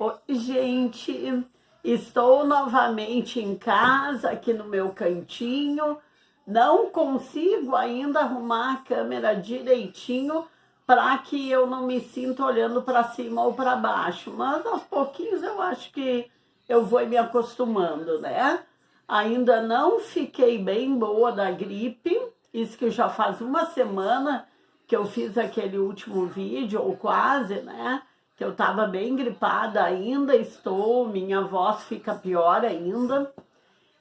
Oi, gente, estou novamente em casa, aqui no meu cantinho. Não consigo ainda arrumar a câmera direitinho para que eu não me sinta olhando para cima ou para baixo, mas aos pouquinhos eu acho que eu vou me acostumando, né? Ainda não fiquei bem boa da gripe, isso que já faz uma semana que eu fiz aquele último vídeo, ou quase, né? Que eu tava bem gripada, ainda estou, minha voz fica pior ainda.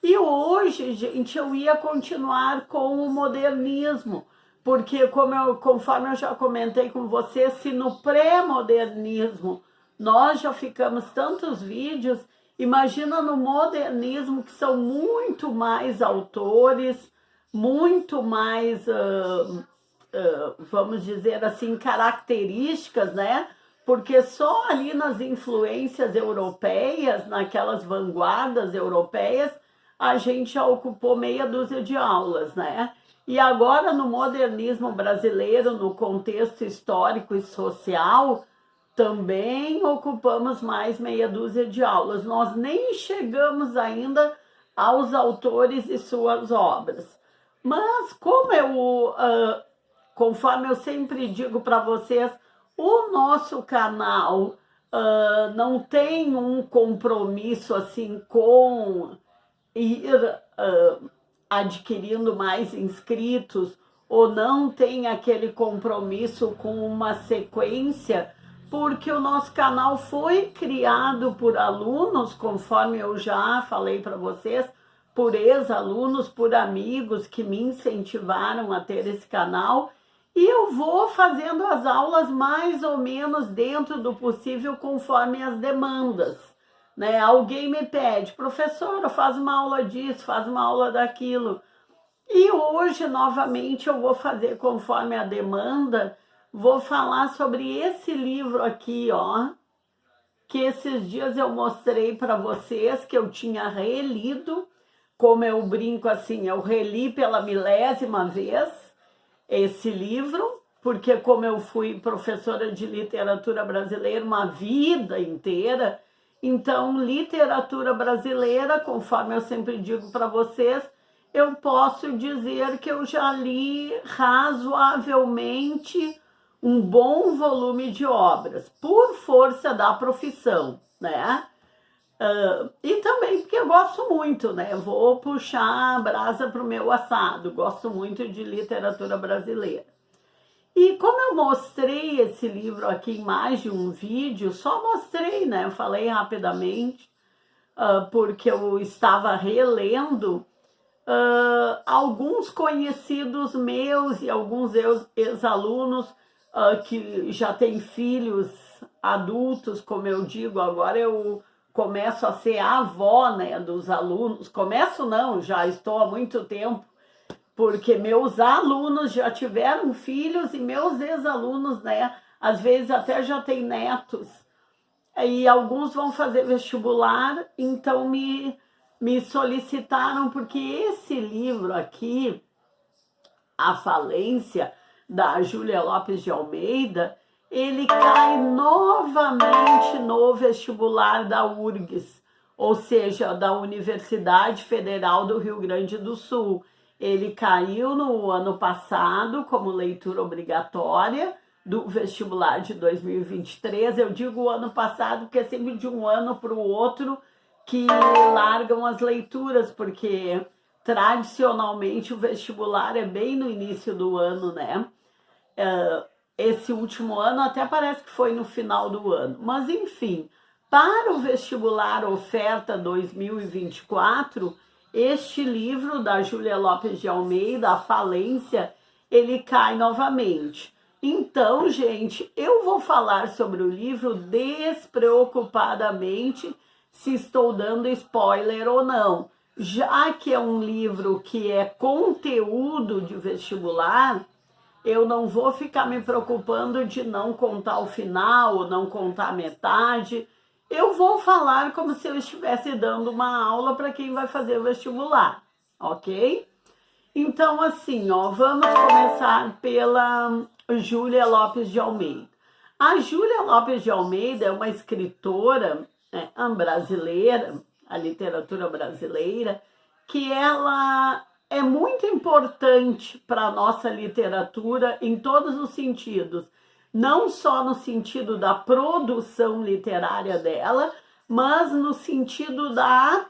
E hoje, gente, eu ia continuar com o modernismo, porque conforme eu já comentei com você, se no pré-modernismo nós já ficamos tantos vídeos, imagina no modernismo, que são muito mais autores, muito mais, vamos dizer assim, características, né? Porque só ali nas influências europeias, naquelas vanguardas europeias, a gente já ocupou meia dúzia de aulas, né? E agora no modernismo brasileiro, no contexto histórico e social, também ocupamos mais meia dúzia de aulas. Nós nem chegamos ainda aos autores e suas obras. Mas como conforme eu sempre digo para vocês, o nosso canal não tem um compromisso assim com ir adquirindo mais inscritos, ou não tem aquele compromisso com uma sequência, porque o nosso canal foi criado por alunos, conforme eu já falei para vocês, por ex-alunos, por amigos que me incentivaram a ter esse canal, e eu vou fazendo as aulas mais ou menos dentro do possível, conforme as demandas, né? Alguém me pede, professora, faz uma aula disso, faz uma aula daquilo. E hoje, novamente, eu vou fazer conforme a demanda, vou falar sobre esse livro aqui, ó, que esses dias eu mostrei para vocês, que eu tinha relido, como eu brinco assim, eu reli pela milésima vez esse livro, porque como eu fui professora de literatura brasileira uma vida inteira, então literatura brasileira, conforme eu sempre digo para vocês, eu posso dizer que eu já li razoavelmente um bom volume de obras, por força da profissão, né? E também porque eu gosto muito, né? Vou puxar a brasa para o meu assado, gosto muito de literatura brasileira. E como eu mostrei esse livro aqui em mais de um vídeo, só mostrei, né? Eu falei rapidamente, porque eu estava relendo alguns conhecidos meus e alguns ex-alunos que já têm filhos adultos, como eu digo, agora eu começo a ser a avó, né, dos alunos. Começo não, já estou há muito tempo, porque meus alunos já tiveram filhos e meus ex-alunos, né, às vezes até já têm netos. E alguns vão fazer vestibular, então me solicitaram, porque esse livro aqui, A Falência, da Júlia Lopes de Almeida, ele cai novamente no vestibular da URGS, ou seja, da Universidade Federal do Rio Grande do Sul. Ele caiu no ano passado como leitura obrigatória do vestibular de 2023. Eu digo o ano passado porque é sempre de um ano para o outro que largam as leituras, porque tradicionalmente o vestibular é bem no início do ano, né? Esse último ano até parece que foi no final do ano, mas enfim, para o vestibular oferta 2024, este livro da Júlia Lopes de Almeida, A Falência, ele cai novamente. Então, gente, eu vou falar sobre o livro despreocupadamente, se estou dando spoiler ou não, já que é um livro que é conteúdo de vestibular. Eu não vou ficar me preocupando de não contar o final ou não contar metade. Eu vou falar como se eu estivesse dando uma aula para quem vai fazer o vestibular, ok? Então, assim, ó, vamos começar pela Júlia Lopes de Almeida. A Júlia Lopes de Almeida é uma escritora a brasileira, a literatura brasileira, que ela é muito importante para a nossa literatura em todos os sentidos, não só no sentido da produção literária dela, mas no sentido da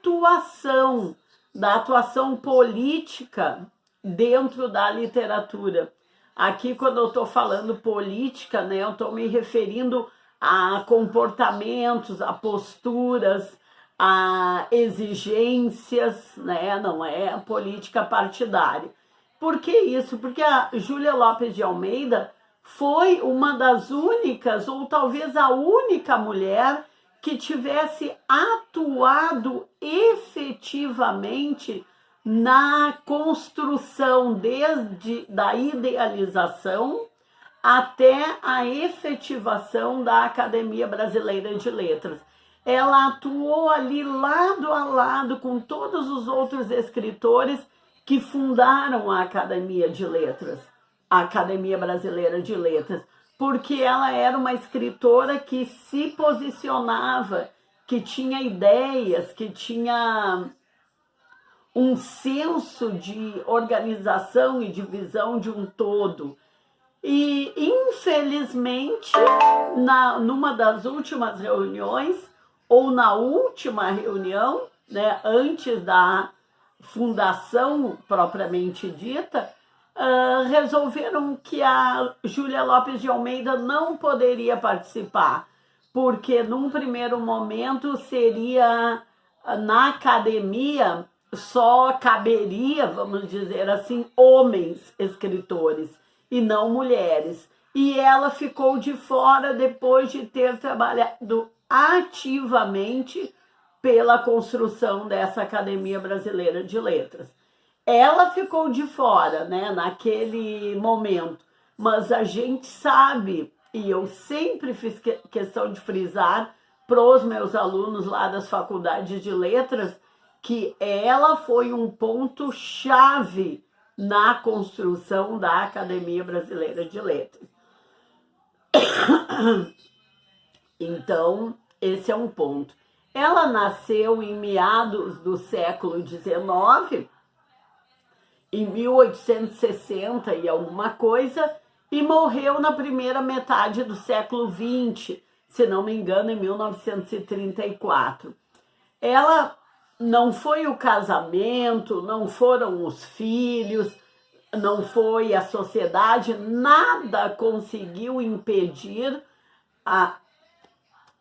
atuação política dentro da literatura. Aqui, quando eu estou falando política, né, eu estou me referindo a comportamentos, a posturas, a exigências, né, não é política partidária. Por que isso? Porque a Júlia Lopes de Almeida foi uma das únicas, ou talvez a única mulher que tivesse atuado efetivamente na construção, desde da idealização até a efetivação da Academia Brasileira de Letras. Ela atuou ali lado a lado com todos os outros escritores que fundaram a Academia de Letras, a Academia Brasileira de Letras, porque ela era uma escritora que se posicionava, que tinha ideias, que tinha um senso de organização e de visão de um todo. E, infelizmente, numa das últimas reuniões, ou na última reunião, né, antes da fundação propriamente dita, resolveram que a Júlia Lopes de Almeida não poderia participar, porque num primeiro momento seria na academia só caberia, vamos dizer assim, homens escritores e não mulheres. E ela ficou de fora depois de ter trabalhado ativamente pela construção dessa Academia Brasileira de Letras. Ela ficou de fora, né, naquele momento, mas a gente sabe, e eu sempre fiz questão de frisar para os meus alunos lá das faculdades de letras, que ela foi um ponto-chave na construção da Academia Brasileira de Letras. Então, esse é um ponto. Ela nasceu em meados do século XIX, em 1860 e alguma coisa, e morreu na primeira metade do século XX, se não me engano, em 1934. Ela não foi o casamento, não foram os filhos, não foi a sociedade, nada conseguiu impedir a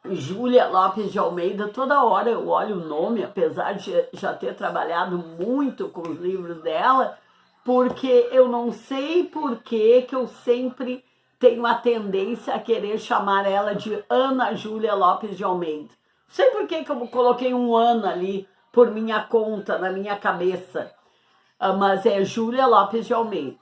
Júlia Lopes de Almeida. Toda hora eu olho o nome, apesar de já ter trabalhado muito com os livros dela, porque eu não sei por que eu sempre tenho a tendência a querer chamar ela de Ana Júlia Lopes de Almeida. Não sei por que eu coloquei um Ana ali por minha conta, na minha cabeça, mas é Júlia Lopes de Almeida.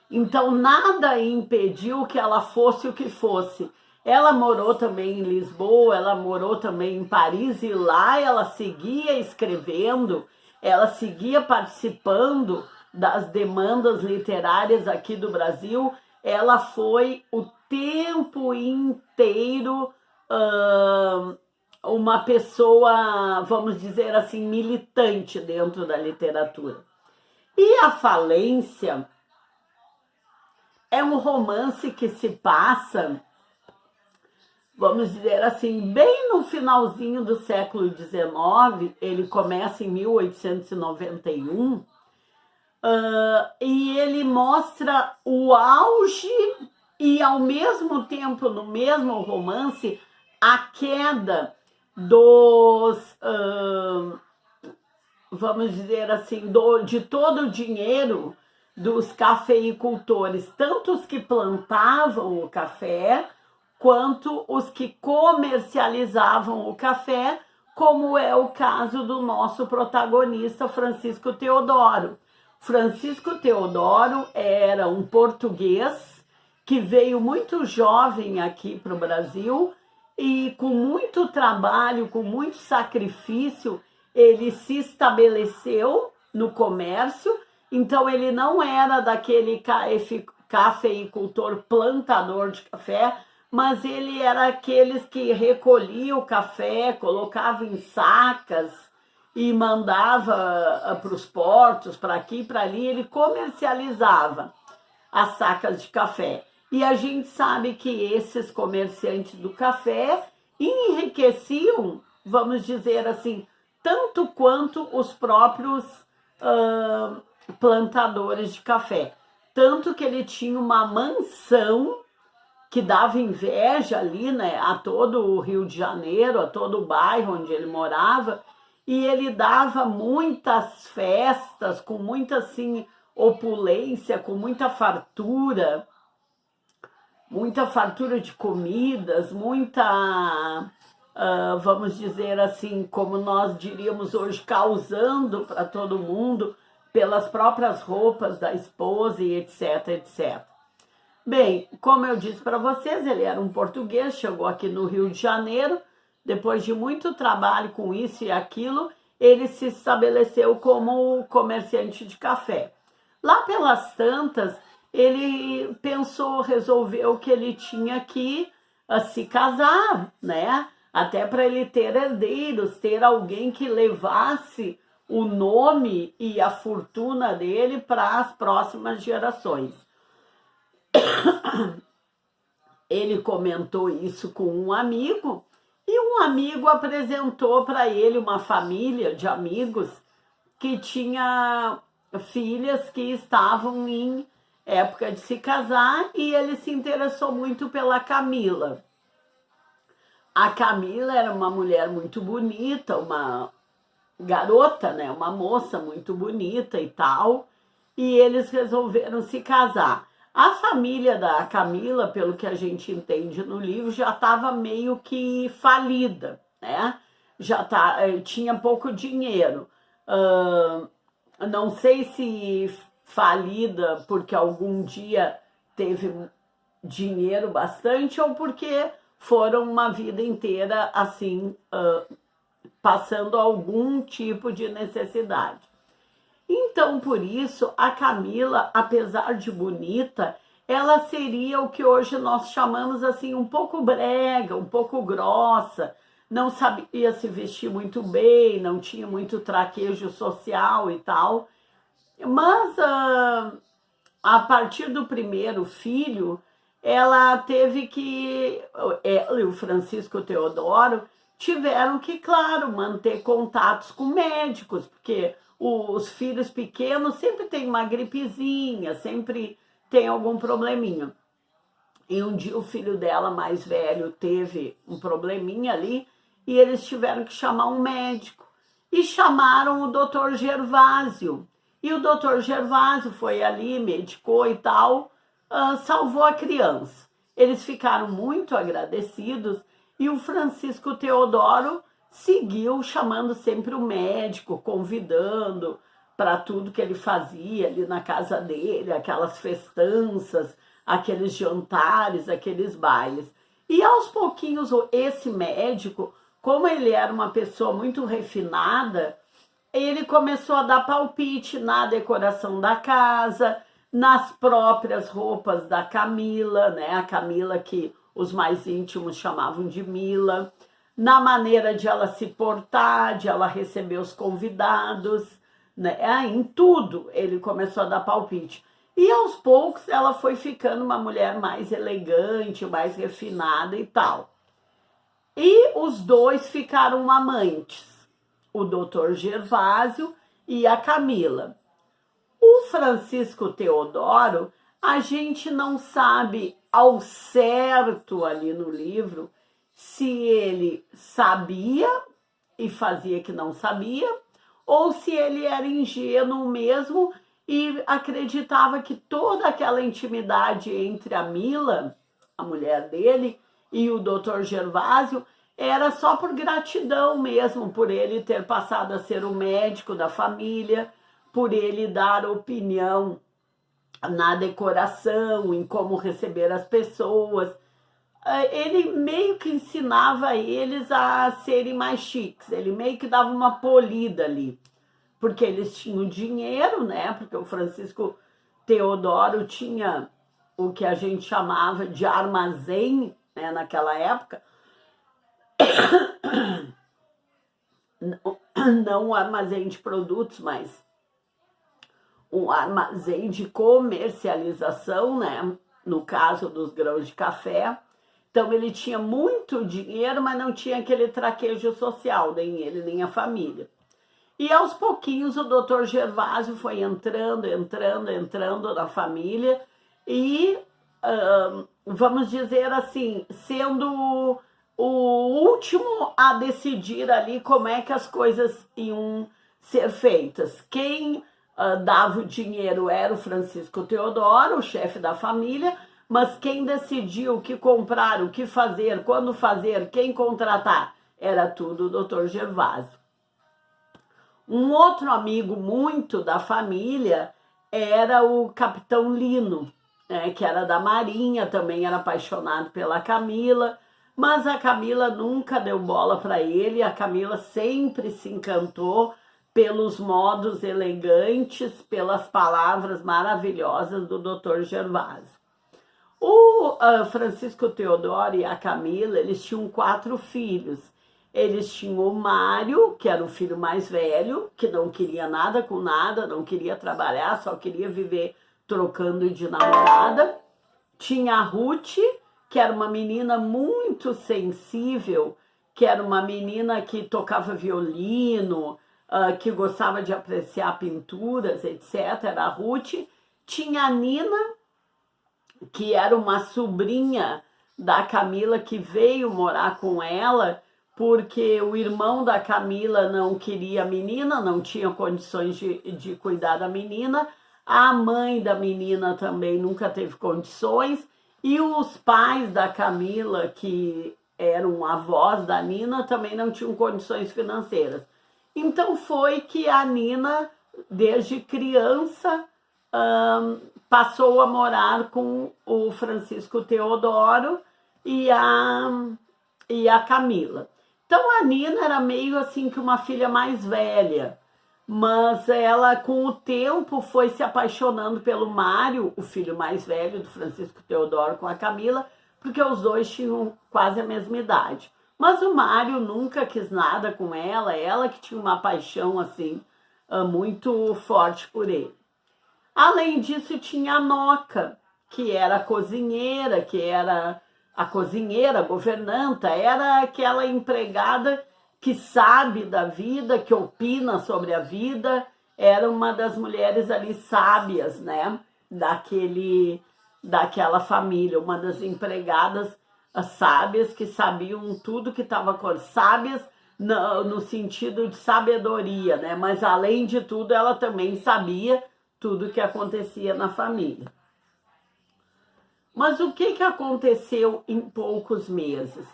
Então, nada impediu que ela fosse o que fosse. Ela morou também em Lisboa, ela morou também em Paris, e lá ela seguia escrevendo, ela seguia participando das demandas literárias aqui do Brasil. Ela foi o tempo inteiro uma pessoa, vamos dizer assim, militante dentro da literatura. E A Falência é um romance que se passa, vamos dizer assim, bem no finalzinho do século XIX. Ele começa em 1891, e ele mostra o auge e, ao mesmo tempo, no mesmo romance, a queda dos, vamos dizer assim, de todo o dinheiro dos cafeicultores, tanto os que plantavam o café, quanto os que comercializavam o café, como é o caso do nosso protagonista, Francisco Teodoro. Francisco Teodoro era um português que veio muito jovem aqui para o Brasil, e com muito trabalho, com muito sacrifício, ele se estabeleceu no comércio. Então, ele não era daquele cafeicultor plantador de café, mas ele era aqueles que recolhia o café, colocava em sacas e mandava para os portos, para aqui e para ali, ele comercializava as sacas de café. E a gente sabe que esses comerciantes do café enriqueciam, vamos dizer assim, tanto quanto os próprios plantadores de café. Tanto que ele tinha uma mansão que dava inveja ali, né, a todo o Rio de Janeiro, a todo o bairro onde ele morava, e ele dava muitas festas, com muita, assim, opulência, com muita fartura de comidas, muita, vamos dizer assim, como nós diríamos hoje, causando para todo mundo, pelas próprias roupas da esposa e etc, etc. Bem, como eu disse para vocês, ele era um português, chegou aqui no Rio de Janeiro, depois de muito trabalho com isso e aquilo, ele se estabeleceu como comerciante de café. Lá pelas tantas, ele pensou, resolveu que ele tinha que se casar, né? Até para ele ter herdeiros, ter alguém que levasse o nome e a fortuna dele para as próximas gerações. Ele comentou isso com um amigo e um amigo apresentou para ele uma família de amigos que tinha filhas que estavam em época de se casar e ele se interessou muito pela Camila. A Camila era uma mulher muito bonita, uma garota, né, uma moça muito bonita e tal, e eles resolveram se casar. A família da Camila, pelo que a gente entende no livro, já estava meio que falida, né? Tinha pouco dinheiro. Não sei se falida porque algum dia teve dinheiro bastante ou porque foram uma vida inteira assim, passando algum tipo de necessidade. Então, por isso, a Camila, apesar de bonita, ela seria o que hoje nós chamamos assim, um pouco brega, um pouco grossa, não sabia se vestir muito bem, não tinha muito traquejo social e tal. Mas a partir do primeiro filho, ela teve que, ela e o Francisco Teodoro tiveram que, claro, manter contatos com médicos, porque os filhos pequenos sempre têm uma gripezinha, sempre tem algum probleminha. E um dia o filho dela mais velho teve um probleminha ali e eles tiveram que chamar um médico. E chamaram o doutor Gervásio. E o doutor Gervásio foi ali, medicou e tal, salvou a criança. Eles ficaram muito agradecidos e o Francisco Teodoro seguiu chamando sempre o médico, convidando para tudo que ele fazia ali na casa dele, aquelas festanças, aqueles jantares, aqueles bailes. E aos pouquinhos, esse médico, como ele era uma pessoa muito refinada, ele começou a dar palpite na decoração da casa, nas próprias roupas da Camila, né? A Camila que os mais íntimos chamavam de Mila, na maneira de ela se portar, de ela receber os convidados, né? Em tudo ele começou a dar palpite. E aos poucos ela foi ficando uma mulher mais elegante, mais refinada e tal. E os dois ficaram amantes, o doutor Gervásio e a Camila. O Francisco Teodoro, a gente não sabe ao certo ali no livro se ele sabia e fazia que não sabia, ou se ele era ingênuo mesmo e acreditava que toda aquela intimidade entre a Mila, a mulher dele, e o doutor Gervásio era só por gratidão mesmo, por ele ter passado a ser o médico da família, por ele dar opinião na decoração, em como receber as pessoas. Ele meio que ensinava eles a serem mais chiques, ele meio que dava uma polida ali, porque eles tinham dinheiro, né? Porque o Francisco Teodoro tinha o que a gente chamava de armazém né, naquela época, não um armazém de produtos, mas um armazém de comercialização, né? No caso dos grãos de café. Então ele tinha muito dinheiro, mas não tinha aquele traquejo social, nem ele, nem a família. E aos pouquinhos o doutor Gervásio foi entrando na família e, vamos dizer assim, sendo o último a decidir ali como é que as coisas iam ser feitas. Quem dava o dinheiro era o Francisco Teodoro, o chefe da família, mas quem decidiu o que comprar, o que fazer, quando fazer, quem contratar, era tudo o doutor Gervásio. Um outro amigo muito da família era o Capitão Lino, né, que era da Marinha, também era apaixonado pela Camila, mas a Camila nunca deu bola para ele, a Camila sempre se encantou pelos modos elegantes, pelas palavras maravilhosas do Dr. Gervásio. O Francisco Teodoro e a Camila, eles tinham 4 filhos. Eles tinham o Mário, que era o filho mais velho, que não queria nada com nada, não queria trabalhar, só queria viver trocando de namorada. Tinha a Ruth, que era uma menina muito sensível, que era uma menina que tocava violino, que gostava de apreciar pinturas, etc. Era a Ruth. Tinha a Nina, que era uma sobrinha da Camila, que veio morar com ela, porque o irmão da Camila não queria a menina, não tinha condições de cuidar da menina, a mãe da menina também nunca teve condições, e os pais da Camila, que eram avós da Nina, também não tinham condições financeiras. Então foi que a Nina, desde criança, passou a morar com o Francisco Teodoro e a Camila. Então a Nina era meio assim que uma filha mais velha, mas ela com o tempo foi se apaixonando pelo Mário, o filho mais velho do Francisco Teodoro com a Camila, porque os dois tinham quase a mesma idade. Mas o Mário nunca quis nada com ela que tinha uma paixão assim muito forte por ele. Além disso, tinha a Noca, que era a cozinheira, que era a cozinheira, a governanta, era aquela empregada que sabe da vida, que opina sobre a vida, era uma das mulheres ali sábias, né, daquela família, uma das empregadas sábias que sabiam tudo que estava sábias no sentido de sabedoria, né, mas além de tudo ela também sabia tudo que acontecia na família. Mas o que aconteceu em poucos meses?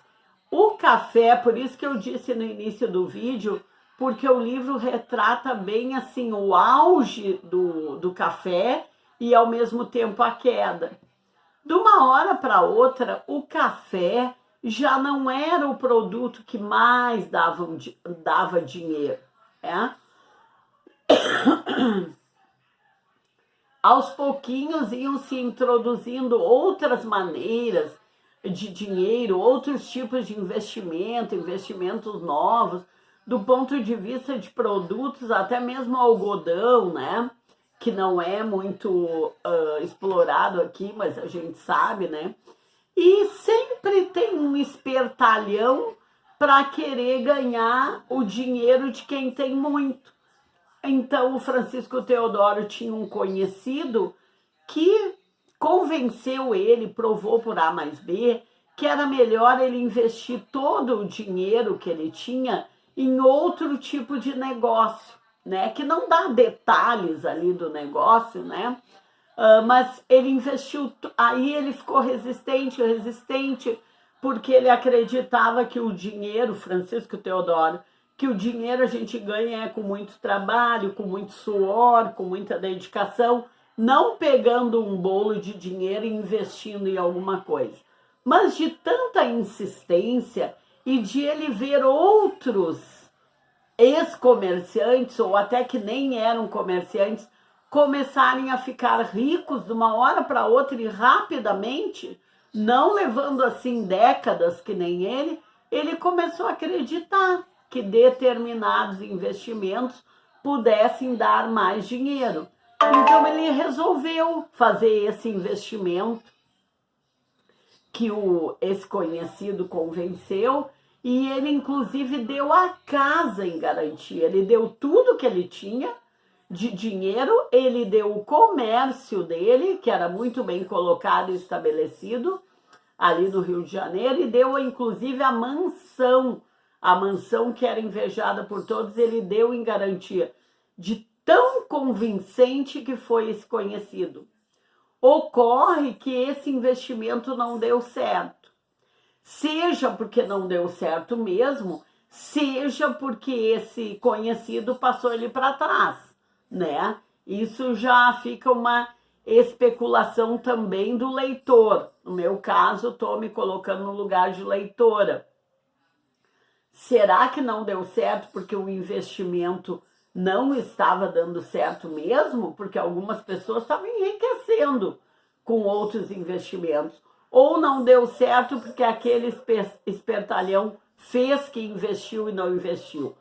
O café, por isso que eu disse no início do vídeo, porque o livro retrata bem assim o auge do café e ao mesmo tempo a queda. De uma hora para outra, o café já não era o produto que mais dava dinheiro, né? Aos pouquinhos iam se introduzindo outras maneiras de dinheiro, outros tipos de investimentos novos, do ponto de vista de produtos, até mesmo algodão, né? Que não é muito explorado aqui, mas a gente sabe, né? E sempre tem um espertalhão para querer ganhar o dinheiro de quem tem muito. Então, o Francisco Teodoro tinha um conhecido que convenceu ele, provou por A mais B, que era melhor ele investir todo o dinheiro que ele tinha em outro tipo de negócio, né? Que não dá detalhes ali do negócio, né? Mas ele investiu, aí ele ficou resistente, porque ele acreditava que o dinheiro, Francisco Teodoro, que o dinheiro a gente ganha com muito trabalho, com muito suor, com muita dedicação, não pegando um bolo de dinheiro e investindo em alguma coisa. Mas de tanta insistência e de ele ver outros ex-comerciantes, ou até que nem eram comerciantes, começarem a ficar ricos de uma hora para outra e rapidamente, não levando assim décadas que nem ele começou a acreditar que determinados investimentos pudessem dar mais dinheiro. Então ele resolveu fazer esse investimento que esse conhecido convenceu, e ele inclusive deu a casa em garantia. Ele deu tudo que ele tinha de dinheiro, ele deu o comércio dele, que era muito bem colocado e estabelecido ali no Rio de Janeiro, e deu inclusive a mansão que era invejada por todos, ele deu em garantia, de tão convincente que foi esse conhecido. Ocorre que esse investimento não deu certo. Seja porque não deu certo mesmo, seja porque esse conhecido passou ele para trás, né? Isso já fica uma especulação também do leitor. No meu caso, estou me colocando no lugar de leitora. Será que não deu certo porque o investimento não estava dando certo mesmo? Porque algumas pessoas estavam enriquecendo com outros investimentos. Ou não deu certo porque aquele espertalhão fez que investiu e não investiu.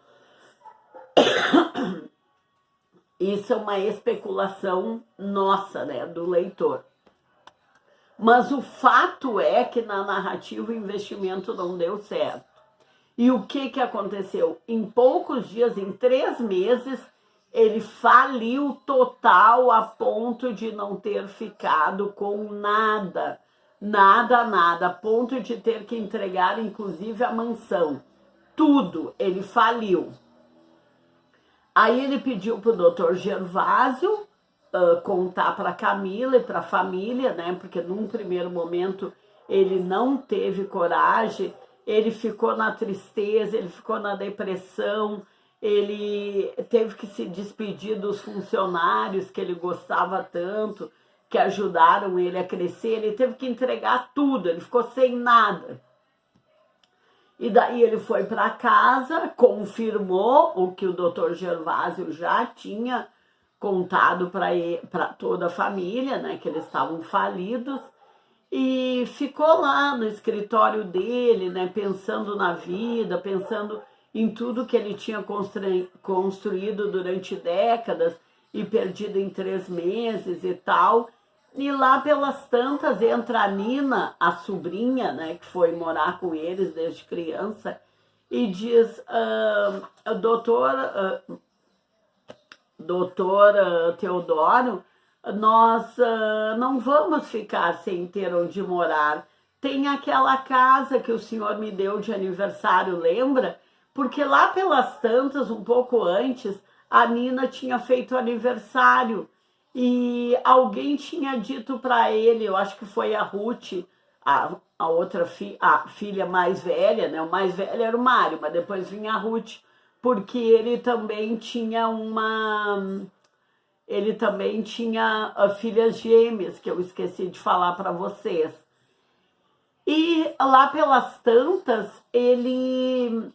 Isso é uma especulação nossa, né, do leitor. Mas o fato é que na narrativa o investimento não deu certo. E o que aconteceu? Em poucos dias, em 3 meses, ele faliu total a ponto de não ter ficado com nada, a ponto de ter que entregar inclusive a mansão. Tudo, ele faliu. Aí ele pediu para o doutor Gervásio contar para Camila e para a família, né? Porque num primeiro momento ele não teve coragem, ele ficou na tristeza, ele ficou na depressão, ele teve que se despedir dos funcionários que ele gostava tanto, que ajudaram ele a crescer, ele teve que entregar tudo, ele ficou sem nada. E daí ele foi para casa, confirmou o que o doutor Gervásio já tinha contado para toda a família, né, que eles estavam falidos, e ficou lá no escritório dele, né, pensando na vida, pensando em tudo que ele tinha construído durante décadas e perdido em 3 meses e tal. E lá pelas tantas entra a Nina, a sobrinha, né, que foi morar com eles desde criança, e diz, doutor Teodoro, nós não vamos ficar sem ter onde morar. Tem aquela casa que o senhor me deu de aniversário, lembra? Porque lá pelas tantas, um pouco antes, a Nina tinha feito aniversário e alguém tinha dito para ele, eu acho que foi a Ruth, a outra a filha mais velha, né? O mais velho era o Mário, mas depois vinha a Ruth, porque ele também tinha filhas gêmeas, que eu esqueci de falar para vocês. E lá pelas tantas, ele